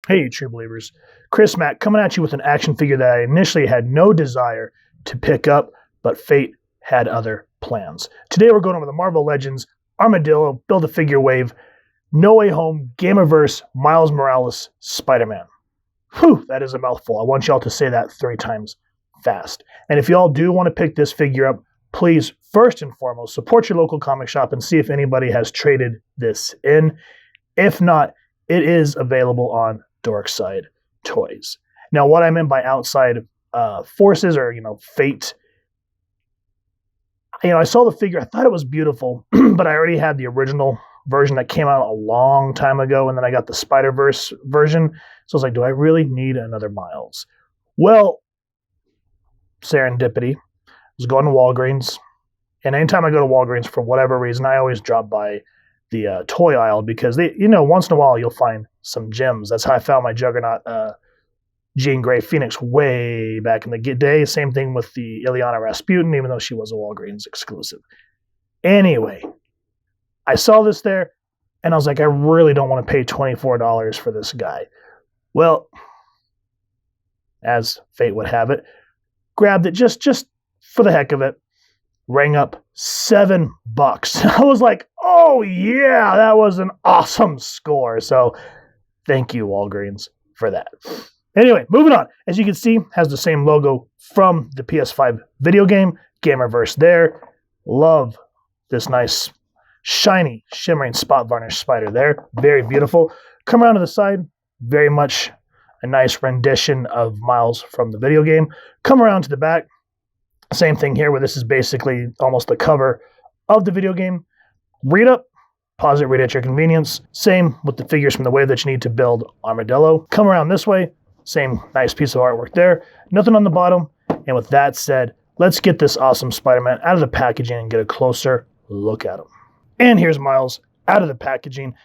Hey, true believers. Chris Mack coming at you with an action figure that I initially had no desire to pick up, but fate had other plans. Today we're going over the Marvel Legends Armadillo Build-A-Figure Wave No Way Home Gamerverse Miles Morales Spider-Man. Whew, that is a mouthful. I want y'all to say that 3 times fast. And if y'all do want to pick this figure up, please, first and foremost, support your local comic shop and see if anybody has traded this in. If not, it is available on Dorkside Toys. Now, what I meant by outside forces or, fate, I saw the figure, I thought it was beautiful, but I already had the original version that came out a long time ago, and then I got the Spider-Verse version. So I was like, do I really need another Miles? Well, serendipity. I was going to Walgreens, and anytime I go to Walgreens, for whatever reason, I always drop by the toy aisle because they, once in a while you'll find some gems. That's how I found my Juggernaut Jean Grey Phoenix way back in the day. Same thing with the Ileana Rasputin, even though she was a Walgreens exclusive. Anyway, I saw this there, and I was like, I really don't want to pay $24 for this guy. Well, as fate would have it, grabbed it just for the heck of it, rang up $7. I was like, oh yeah, that was an awesome score. So thank you, Walgreens, for that. Anyway, moving on. As you can see, has the same logo from the PS5 video game, Gamerverse there. Love this nice, shiny, shimmering spot varnish spider there. Very beautiful. Come around to the side, very much a nice rendition of Miles from the video game. Come around to the back. Same thing here, where this is basically almost the cover of the video game. Read up, pause it, read at your convenience. Same with the figures from the wave that you need to build Armadillo. Come around this way, same nice piece of artwork there. Nothing on the bottom. And with that said, let's get this awesome Spider-Man out of the packaging and get a closer look at him. And here's Miles out of the packaging.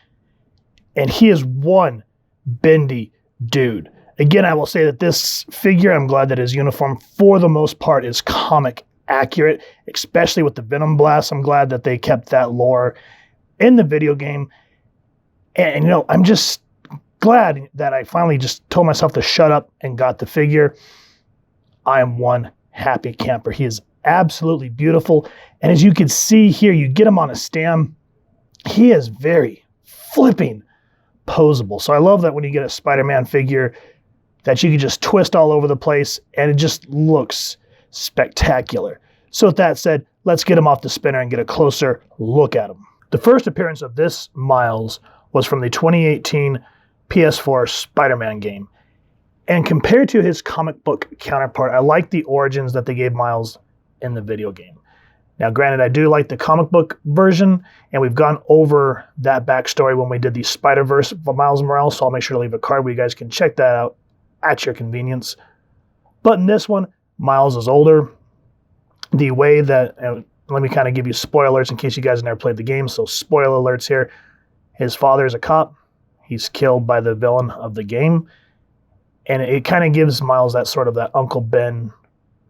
And he is one bendy dude. Again, I will say that this figure, I'm glad that his uniform, for the most part, is comic accurate, especially with the Venom Blast. I'm glad that they kept that lore in the video game. And I'm just glad that I finally just told myself to shut up and got the figure. I am one happy camper. He is absolutely beautiful. And as you can see here, you get him on a stand. He is very flipping posable. So I love that when you get a Spider-Man figure that you can just twist all over the place and it just looks spectacular. So with that said, let's get him off the spinner and get a closer look at him. The first appearance of this Miles was from the 2018 PS4 Spider-Man game. And compared to his comic book counterpart, I like the origins that they gave Miles in the video game. Now, granted, I do like the comic book version, and we've gone over that backstory when we did the Spider-Verse for Miles Morales, so I'll make sure to leave a card where you guys can check that out at your convenience. But in this one, Miles is older. The way that, let me kind of give you spoilers in case you guys never played the game, so spoiler alerts here. His father is a cop. He's killed by the villain of the game. And it kind of gives Miles that Uncle Ben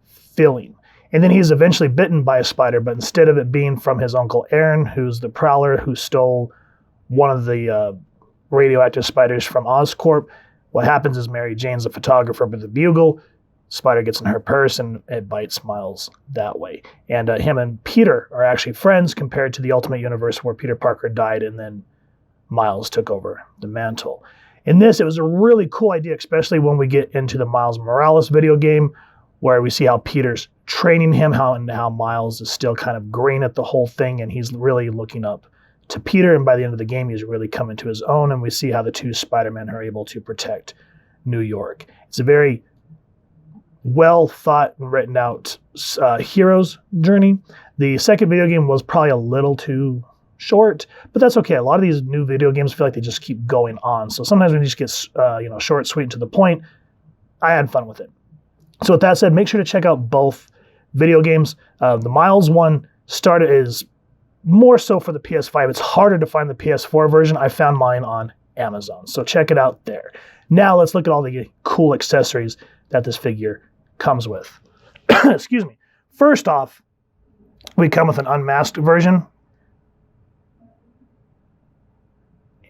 feeling. And then he's eventually bitten by a spider, but instead of it being from his Uncle Aaron, who's the prowler who stole one of the radioactive spiders from Oscorp, what happens is Mary Jane's a photographer with the Bugle. Spider gets in her purse and it bites Miles that way. And him and Peter are actually friends compared to the Ultimate Universe where Peter Parker died and then Miles took over the mantle. In this, it was a really cool idea, especially when we get into the Miles Morales video game, where we see how Peter's training him, how Miles is still kind of green at the whole thing, and he's really looking up to Peter, and by the end of the game, he's really coming to his own, and we see how the two Spider-Men are able to protect New York. It's a very well thought and written out hero's journey. The second video game was probably a little too short, but that's okay. A lot of these new video games feel like they just keep going on. So sometimes when you just get short, sweet, and to the point, I had fun with it. So with that said, make sure to check out both video games. The Miles one is more so for the PS5. It's harder to find the PS4 version. I found mine on Amazon. So check it out there. Now let's look at all the cool accessories that this figure comes with. Excuse me. First off, we come with an unmasked version.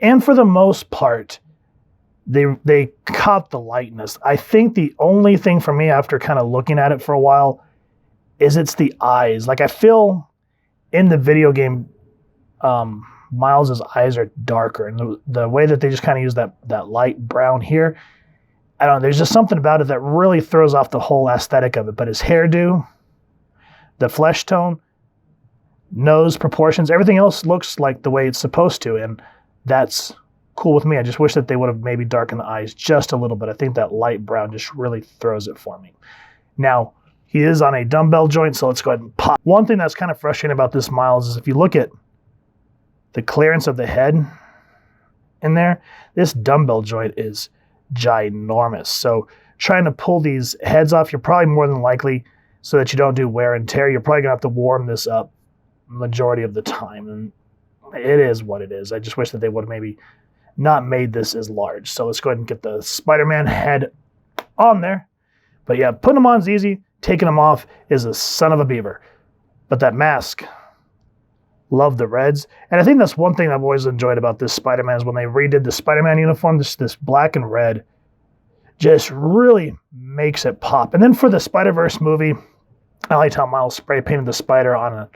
And for the most part, they caught the lightness. I think the only thing for me after kind of looking at it for a while is it's the eyes. Like I feel in the video game, Miles's eyes are darker, and the way that they just kind of use that light brown here, I don't know, there's just something about it that really throws off the whole aesthetic of it. But his hairdo, the flesh tone, nose proportions, everything else looks like the way it's supposed to, and that's cool with me. I just wish that they would have maybe darkened the eyes just a little bit. I think that light brown just really throws it for me. Now, he is on a dumbbell joint, so let's go ahead and pop. One thing that's kind of frustrating about this Miles is if you look at the clearance of the head in there, this dumbbell joint is ginormous. So trying to pull these heads off, you're probably more than likely, so that you don't do wear and tear, you're probably going to have to warm this up majority of the time. And it is what it is. I just wish that they would have maybe not made this as large. So let's go ahead and get the Spider-Man head on there. But yeah, putting them on is easy. Taking them off is a son of a beaver. But that mask, love the reds. And I think that's one thing I've always enjoyed about this Spider-Man is when they redid the Spider-Man uniform, this black and red just really makes it pop. And then for the Spider-Verse movie, I liked how Miles spray painted the spider on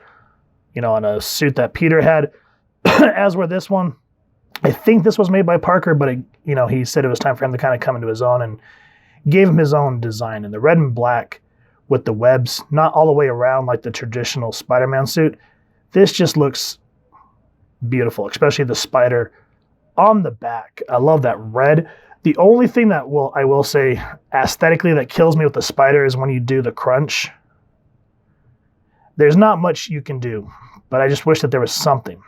a suit that Peter had. As were this one, I think this was made by Parker, but he said it was time for him to kind of come into his own and gave him his own design. And the red and black with the webs, not all the way around like the traditional Spider-Man suit. This just looks beautiful, especially the spider on the back. I love that red. The only thing that I will say aesthetically that kills me with the spider is when you do the crunch. There's not much you can do, but I just wish that there was something.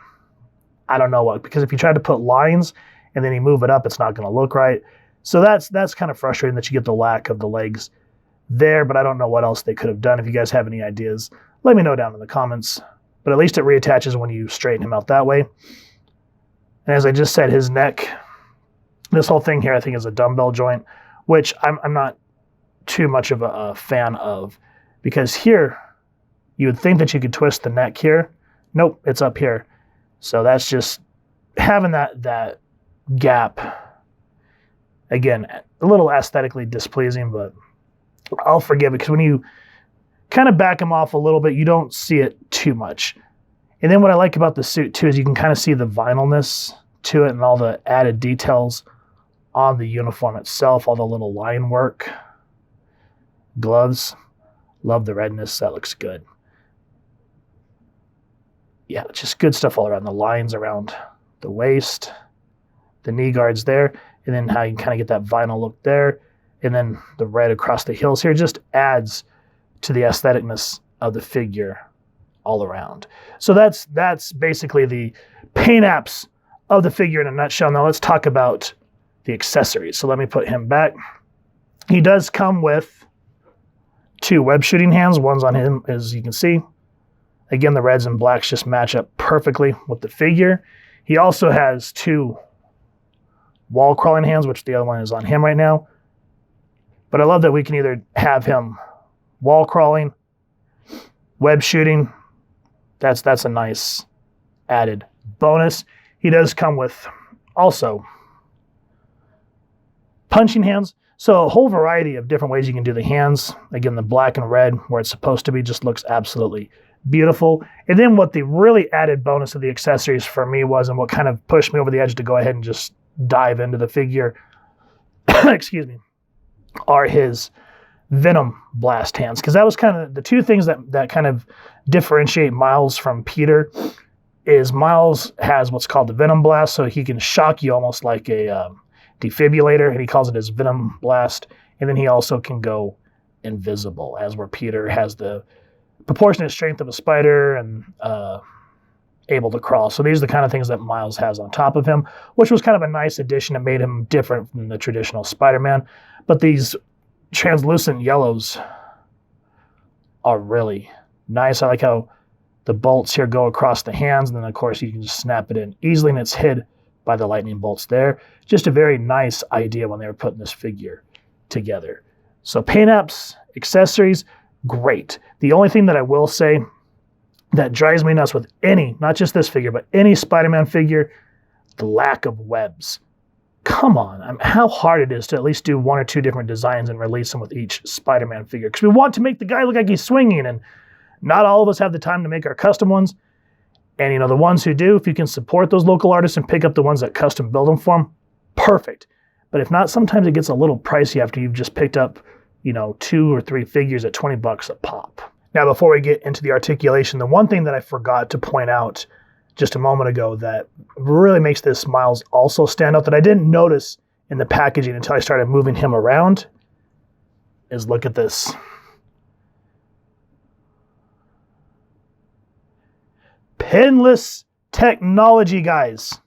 I don't know what, because if you try to put lines and then you move it up, it's not going to look right. So that's kind of frustrating that you get the lack of the legs there, but I don't know what else they could have done. If you guys have any ideas, let me know down in the comments. But at least it reattaches when you straighten him out that way. And as I just said, his neck, this whole thing here I think is a dumbbell joint, which I'm not too much of a fan of, because here you would think that you could twist the neck here. Nope, it's up here. So that's just having that gap. Again, a little aesthetically displeasing, but I'll forgive it because when you kind of back him off a little bit, you don't see it too much. And then what I like about the suit too is you can kind of see the vinylness to it and all the added details on the uniform itself, all the little line work. Gloves, love the redness, that looks good. Yeah, just good stuff all around. The lines around the waist, the knee guards there, and then how you can kind of get that vinyl look there, and then the red across the heels here just adds to the aestheticness of the figure all around. So that's basically the paint apps of the figure in a nutshell. Now let's talk about the accessories. So let me put him back. He does come with 2 web shooting hands. One's on him, as you can see. Again, the reds and blacks just match up perfectly with the figure. He also has 2 wall crawling hands, which the other one is on him right now. But I love that we can either have him wall crawling, web shooting. That's a nice added bonus. He does come with also punching hands. So a whole variety of different ways you can do the hands. Again, the black and red where it's supposed to be just looks absolutely beautiful. And then what the really added bonus of the accessories for me was, and what kind of pushed me over the edge to go ahead and just dive into the figure, excuse me, are his Venom blast hands. Because that was kind of the 2 things that kind of differentiate Miles from Peter. Is Miles has what's called the Venom blast, so he can shock you almost like a defibrillator, and he calls it his Venom blast. And then he also can go invisible, as where Peter has the proportionate strength of a spider and able to crawl. So these are the kind of things that Miles has on top of him, which was kind of a nice addition. It made him different from the traditional Spider-Man. But these translucent yellows are really nice. I like how the bolts here go across the hands, and then of course you can just snap it in easily, and it's hid by the lightning bolts there. Just a very nice idea when they were putting this figure together. So paint apps, accessories, great. The only thing that I will say that drives me nuts with any, not just this figure, but any Spider-Man figure, the lack of webs. come on, how hard it is to at least do 1 or 2 different designs and release them with each Spider-Man figure. Because we want to make the guy look like he's swinging, and not all of us have the time to make our custom ones. And, you know, the ones who do, if you can support those local artists and pick up the ones that custom build them for them, perfect. But if not, sometimes it gets a little pricey after you've just picked up, you know, 2 or 3 figures at $20 a pop. Now, before we get into the articulation, the one thing that I forgot to point out just a moment ago that really makes this Miles also stand out that I didn't notice in the packaging until I started moving him around is look at this. Pinless technology, guys.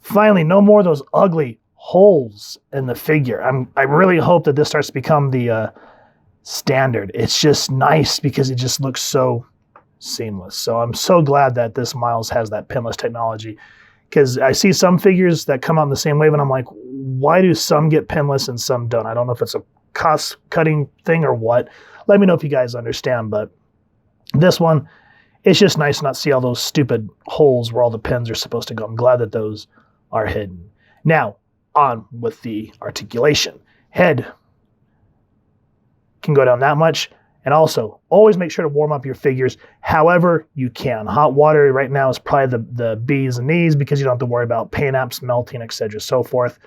Finally, no more of those ugly holes in the figure. I really hope that this starts to become the standard. It's just nice because it just looks so seamless. So I'm so glad that this Miles has that pinless technology, because I see some figures that come out in the same wave and I'm like, why do some get pinless and some don't? I don't know if it's a cost cutting thing or what. Let me know if you guys understand, but this one, it's just nice to not see all those stupid holes where all the pins are supposed to go. I'm glad that those are hidden. Now, on with the articulation. Head can go down that much. And also, always make sure to warm up your figures however you can. Hot water right now is probably the B's and E's because you don't have to worry about paint apps melting, etc., so forth.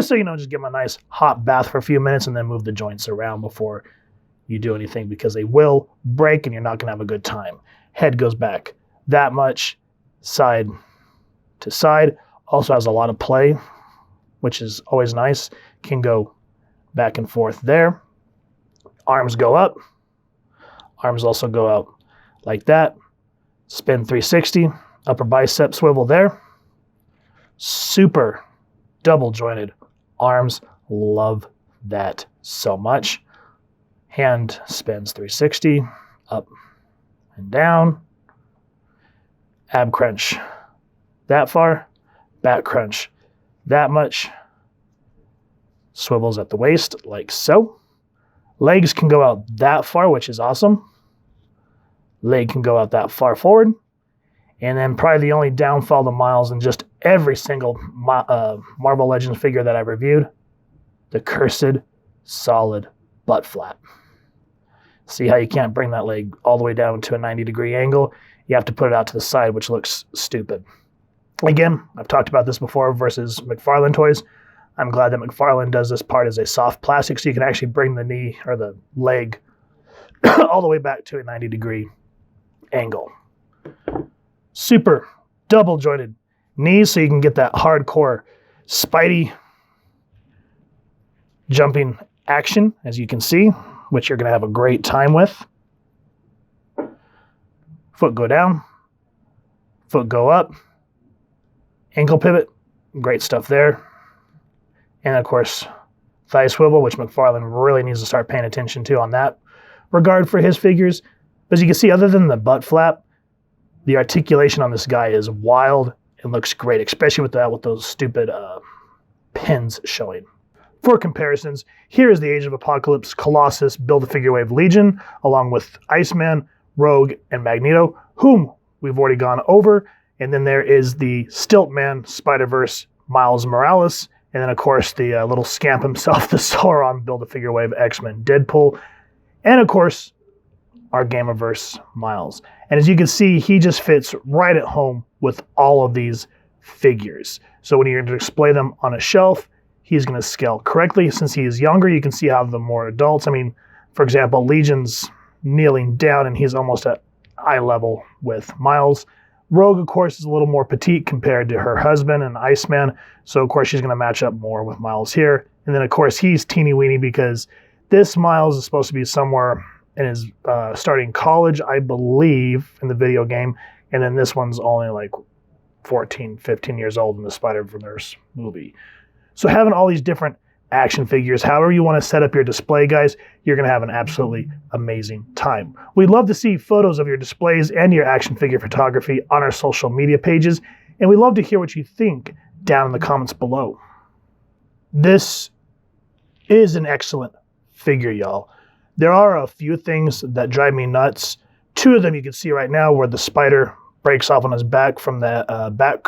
So, you know, just give them a nice hot bath for a few minutes and then move the joints around before you do anything, because they will break and you're not going to have a good time. Head goes back that much, side to side. Also has a lot of play, which is always nice. Can go back and forth there. Arms go up. Arms also go out like that. Spin 360. Upper bicep swivel there. Super double jointed arms. Love that so much. Hand spins 360. Up and down. Ab crunch that far. Back crunch that much. Swivels at the waist like so. Legs can go out that far, which is awesome. Leg can go out that far forward. And then probably the only downfall to Miles in just every single Marvel Legends figure that I've reviewed, the cursed solid butt flap. See how you can't bring that leg all the way down to a 90-degree angle? You have to put it out to the side, which looks stupid. Again, I've talked about this before versus McFarlane toys. I'm glad that McFarlane does this part as a soft plastic so you can actually bring the knee or the leg all the way back to a 90-degree angle. Super double jointed knees so you can get that hardcore Spidey jumping action, as you can see, which you're going to have a great time with. Foot go down, foot go up, ankle pivot, great stuff there. And of course, thigh swivel, which McFarlane really needs to start paying attention to on that regard for his figures. As you can see, other than the butt flap, the articulation on this guy is wild and looks great, especially with those stupid pins showing. For comparisons, here is the Age of Apocalypse Colossus Build-A-Figure Wave Legion, along with Iceman, Rogue, and Magneto, whom we've already gone over. And then there is the Stiltman Spider-Verse Miles Morales. And then, of course, the little scamp himself, the Sauron Build-A-Figure Wave X-Men Deadpool. And, of course, our Gamerverse Miles. And as you can see, he just fits right at home with all of these figures. So when you're going to display them on a shelf, he's going to scale correctly. Since he is younger, you can see how the more adults, I mean, for example, Legion's kneeling down and he's almost at eye level with Miles. Rogue, of course, is a little more petite compared to her husband and Iceman. So, of course, she's going to match up more with Miles here. And then, of course, he's teeny weeny because this Miles is supposed to be somewhere in his starting college, I believe, in the video game. And then this one's only like 14, 15 years old in the Spider-Verse movie. So having all these different action figures, however you want to set up your display, guys, you're going to have an absolutely amazing time. We'd love to see photos of your displays and your action figure photography on our social media pages, and we'd love to hear what you think down in the comments below. This is an excellent figure, y'all. There are a few things that drive me nuts. Two of them you can see right now where the spider breaks off on his back from the back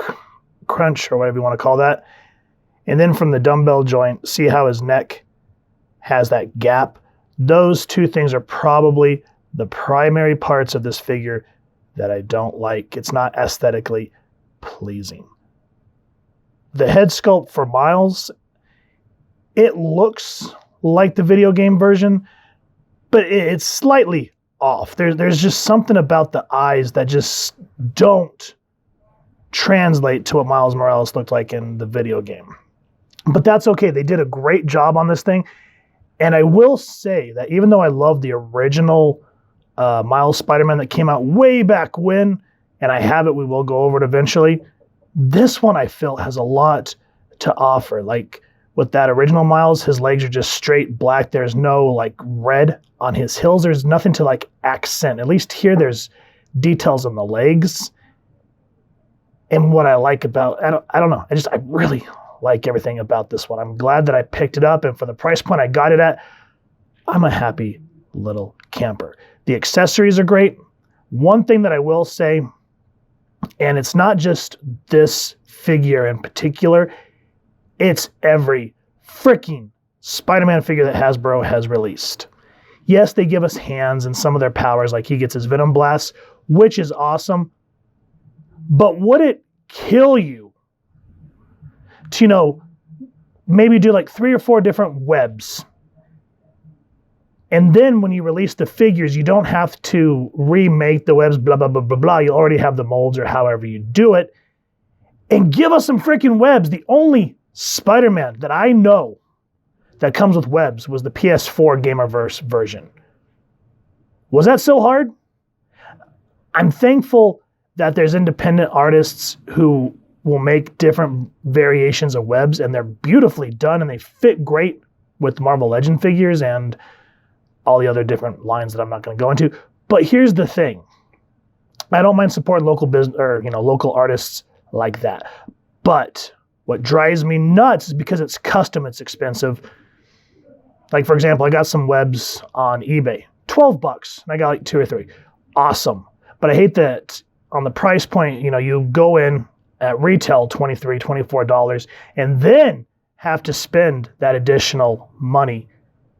crunch or whatever you want to call that. And then from the dumbbell joint, see how his neck has that gap? Those two things are probably the primary parts of this figure that I don't like. It's not aesthetically pleasing. The head sculpt for Miles, it looks like the video game version, but it's slightly off. There's just something about the eyes that just don't translate to what Miles Morales looked like in the video game. But that's okay. They did a great job on this thing. And I will say that even though I love the original Miles Spider-Man that came out way back when, and I have it, we will go over it eventually, this one I feel has a lot to offer. Like with that original Miles, his legs are just straight black. There's no like red on his heels. There's nothing to like accent. At least here there's details on the legs. And what I like about, I don't know, I really like everything about this one. I'm glad that I picked it up, and for the price point I got it at, I'm a happy little camper. The accessories are great. One thing that I will say, and it's not just this figure in particular, it's every freaking Spider-Man figure that Hasbro has released. Yes, they give us hands and some of their powers, like he gets his Venom Blast, which is awesome. But would it kill you to, maybe do like 3 or 4 different webs? And then when you release the figures, you don't have to remake the webs, blah, blah, blah, blah, blah. You already have the molds or however you do it. And give us some freaking webs. The only Spider-Man that I know that comes with webs was the PS4 Gamerverse version. Was that so hard? I'm thankful that there's independent artists who will make different variations of webs, and they're beautifully done, and they fit great with Marvel Legend figures and all the other different lines that I'm not going to go into. But here's the thing. I don't mind supporting local business or local artists like that. But what drives me nuts is because it's custom, it's expensive. Like, for example, I got some webs on eBay, $12, and I got like 2 or 3. Awesome. But I hate that on the price point, you go in at retail $23, $24, and then have to spend that additional money.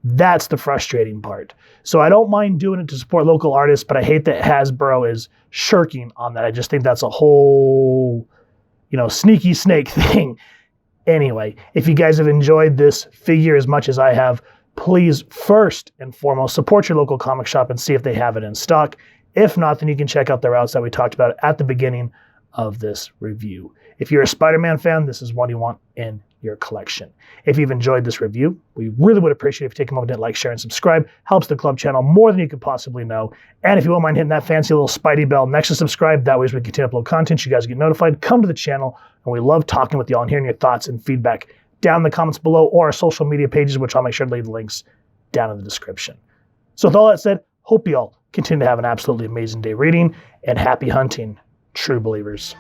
That's the frustrating part. So I don't mind doing it to support local artists, but I hate that Hasbro is shirking on that. I just think that's a whole, sneaky snake thing. Anyway, if you guys have enjoyed this figure as much as I have, please first and foremost support your local comic shop and see if they have it in stock. If not, then you can check out the routes that we talked about at the beginning of this review. If you're a Spider-Man fan, this is one you want in your collection. If you've enjoyed this review, we really would appreciate if you take a moment to like, share, and subscribe. Helps the club channel more than you could possibly know. And if you won't mind hitting that fancy little Spidey bell next to subscribe, that way as we continue to upload content, you guys get notified. Come to the channel, and we love talking with y'all and hearing your thoughts and feedback down in the comments below or our social media pages, which I'll make sure to leave the links down in the description. So with all that said, hope y'all continue to have an absolutely amazing day reading, and happy hunting, true believers.